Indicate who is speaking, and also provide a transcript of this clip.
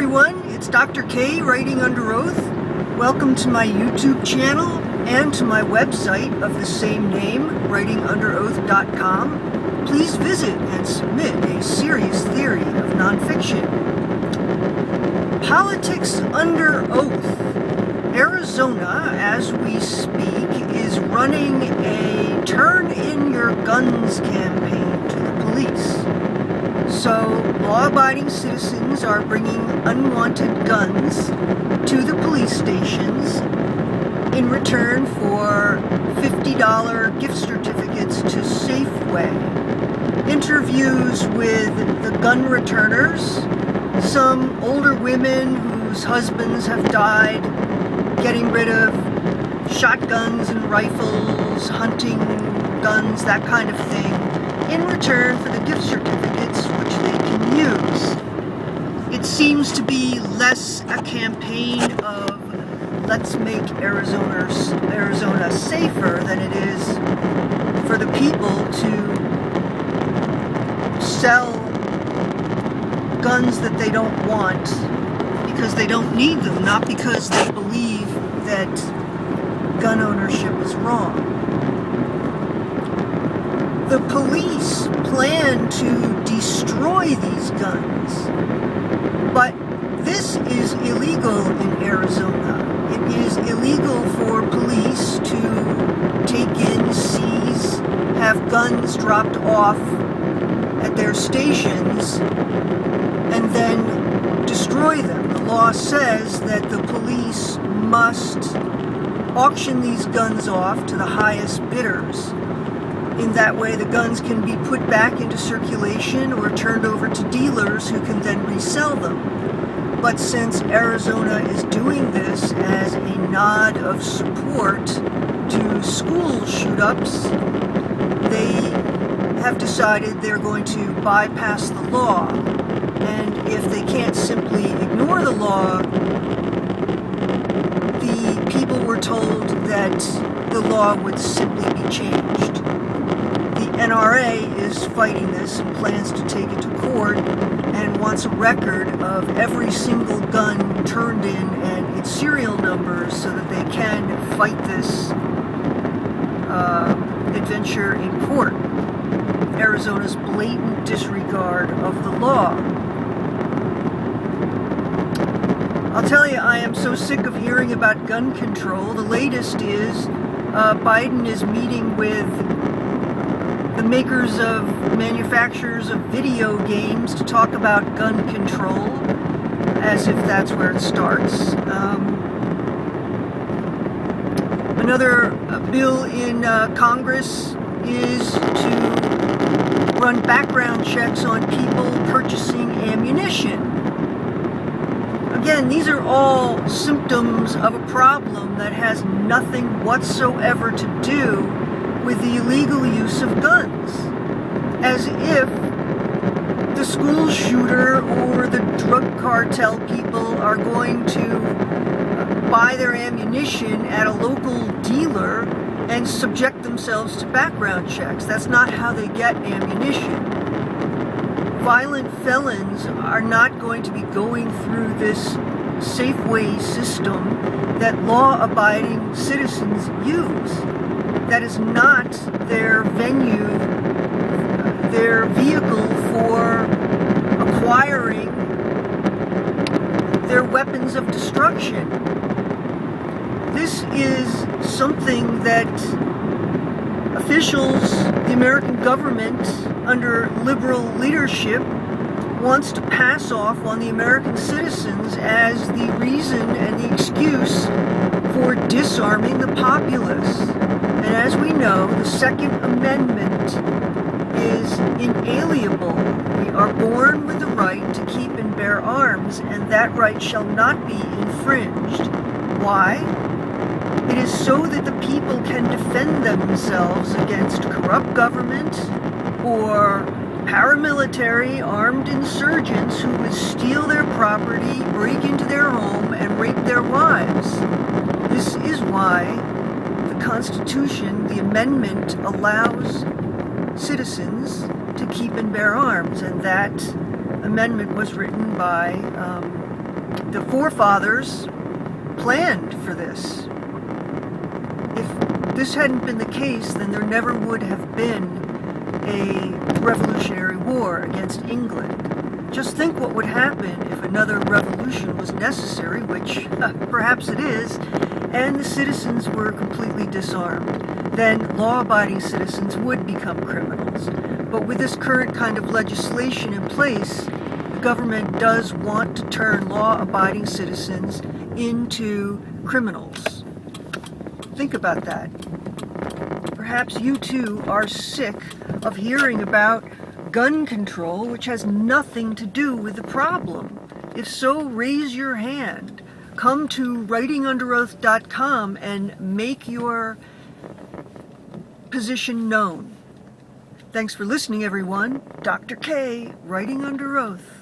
Speaker 1: everyone, it's Dr. K writing under oath. Welcome to my YouTube channel and to my website of the same name, writingunderoath.com. Please visit and submit a serious theory of nonfiction. Politics under oath. Arizona, as we speak, is running a Turn In Your Guns campaign to the police. So, law-abiding citizens are bringing unwanted guns to the police stations in return for $50 gift certificates to Safeway. Interviews with the gun returners, some older women whose husbands have died, getting rid of shotguns and rifles, hunting guns, that kind of thing, in return for the gift certificates which they can use. It seems to be less a campaign of let's make Arizona safer than it is for the people to sell guns that they don't want because they don't need them, not because they believe that gun ownership is wrong. The police plan to destroy these guns, but this is illegal in Arizona. It is illegal for police to take in, seize, have guns dropped off at their stations, and then destroy them. The law says that the police must auction these guns off to the highest bidders. In that way, the guns can be put back into circulation or turned over to dealers who can then resell them. But since Arizona is doing this as a nod of support to school shoot-ups, they have decided they're going to bypass the law. And if they can't simply ignore the law, the people were told that the law would simply be changed. The NRA is fighting this and plans to take it to court and wants a record of every single gun turned in and its serial numbers so that they can fight this adventure in court. Arizona's blatant disregard of the law. I'll tell you, I am so sick of hearing about gun control. The latest is Biden is meeting with the makers of manufacturers of video games to talk about gun control, as if that's where it starts. Another bill in Congress is to run background checks on people purchasing ammunition. Again, these are all symptoms of a problem that has nothing whatsoever to do with the illegal use of guns. As if the school shooter or the drug cartel people are going to buy their ammunition at a local dealer and subject themselves to background checks. That's not how they get ammunition. Violent felons are not going to be going through this Safeway system that law-abiding citizens use. That is not their venue, their vehicle for acquiring their weapons of destruction. This is something that officials, the American government, under liberal leadership, wants to pass off on the American citizens as the reason and the excuse for disarming the populace. And as we know, the Second Amendment is inalienable. We are born with the right to keep and bear arms, and that right shall not be infringed. Why? It is so that the people can defend themselves against corrupt government or paramilitary armed insurgents who would steal their property, break into their home, and rape their wives. This is why the Constitution, the amendment, allows citizens to keep and bear arms, and that amendment was written by The forefathers planned for this. If this hadn't been the case, then there never would have been a Revolutionary War against England. Just think what would happen if another revolution was necessary, which perhaps it is, and the citizens were completely disarmed. Then law-abiding citizens would become criminals. But with this current kind of legislation in place, the government does want to turn law-abiding citizens into criminals. Think about that. Perhaps you too are sick of hearing about gun control, which has nothing to do with the problem. If so, raise your hand. Come to writingunderoath.com and make your position known. Thanks for listening, everyone. Dr. K, Writing Under Oath.